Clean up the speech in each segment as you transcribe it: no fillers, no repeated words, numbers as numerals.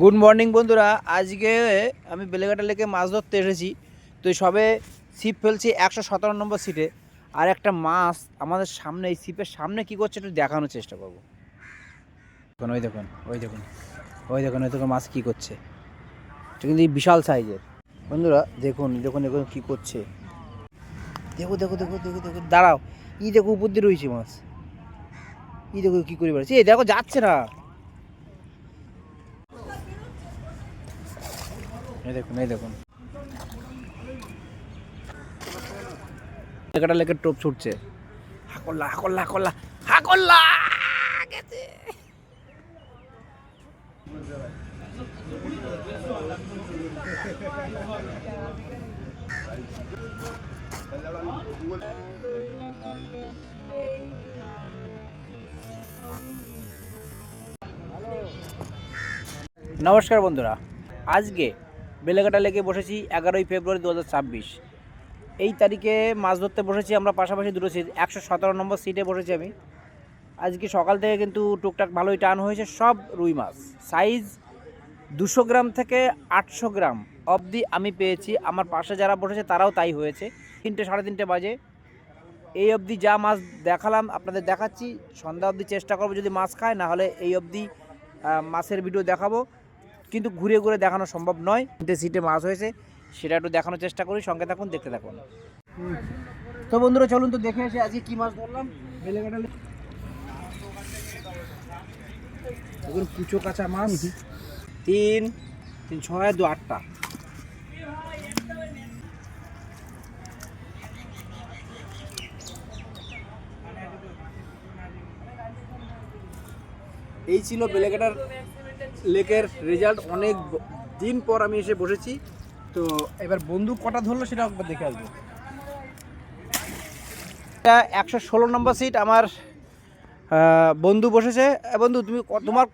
Good morning বন্ধুরা, আজকে আমি বেলেঘাটা লেকে মাছ ধরতে এসেছি। তো সবে ছিপ ফেলছি 117 নম্বর সিটে। আর একটা মাছ আমাদের সামনে, এই ছিপের সামনে কী করছে একটু দেখানোর চেষ্টা করবো। ওই দেখুন ওই দেখুন ওই দেখুন ওই দেখুন মাছ কী করছে। এটা কিন্তু বিশাল সাইজের বন্ধুরা। দেখুন দেখুন দেখুন কী করছে। দেখো দেখো দেখো দেখো দেখো, দাঁড়াও, দেখো উপর দিয়ে রয়েছে মাছ। দেখো কী করে বেড়াচ্ছে, দেখো যাচ্ছে না। এই দেখুন এই দেখুন লেকেটা লেকের টোপ ছুটছে। হাকল্লা হাকল্লা হাকল্লা হাকল্লা গেছে। নমস্কার বন্ধুরা, আজকে বেলেঘাটা লেকে বসেছি 11ই ফেব্রুয়ারি 2026। এই তারিখে মাছ ধরতে বসেছি আমরা পাশাপাশি দুটো সিট, 117 নম্বর সিটে বসেছি আমি। আজকে সকাল থেকে কিন্তু টুকটাক ভালোই টান হয়েছে। সব রুই মাছ সাইজ 200 গ্রাম থেকে 800 গ্রাম অবধি আমি পেয়েছি। আমার পাশে যারা বসেছে তারাও তাই হয়েছে। 3টে সাড়ে 3টে বাজে এই অবধি যা মাছ দেখালাম আপনাদের দেখাচ্ছি। সন্ধ্যা অবধি চেষ্টা করবো যদি মাছ খায়, না হলে এই অবধি মাছের ভিডিও দেখাবো, কিন্তু ঘুরে ঘুরে দেখানো সম্ভব নয়। 3টে সিটে মাছ হয়েছে সেটা একটু দেখানোর চেষ্টা করি, সঙ্গে থাকুন, দেখতে থাকুন। তো বন্ধুরা চলুন তো দেখে এসে আজকে কী মাছ ধরলাম বেলেঘাটা। দেখুন কুচো কাঁচা মাছ, 3 3 6 2 8টা। এই ছিল বেলেঘাটার লেকের রেজাল্ট। অনেক দিন পর আমি এসে বসেছি। তো এবার বন্ধু কটা ধরলো সেটা একবার দেখে আসবো। এটা 116 নম্বর সিট আমার বন্ধু বসেছে। বন্ধু তুমি তোমার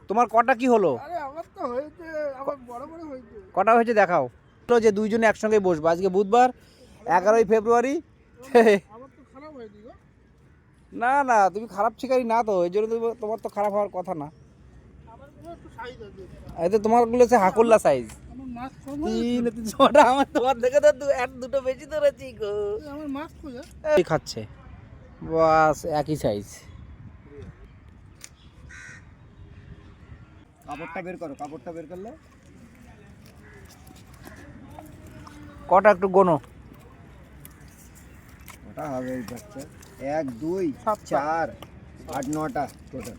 তোমার কটা কি হলো? কটা হয়েছে দেখাও। যে দুইজনে একসঙ্গে বসবো। আজকে বুধবার 11ই ফেব্রুয়ারি। না না, তুমি খারাপ শিকারি না তো, এই জন্য তোমার তো খারাপ হওয়ার কথা না। এই তো তোমারগুলো হচ্ছে হাকুল্লা সাইজ। 3 6টা আমার, তোমার দেখে তো দুটো বেশি ধরেছি গো। খাচ্ছে বাস একই সাইজ। কাপড়টা বের করো, কাপড়টা বের করলে কটা একটু গোনো। ওটা হবে এই বাচ্চা 1 2 4 8 9টা টোটাল।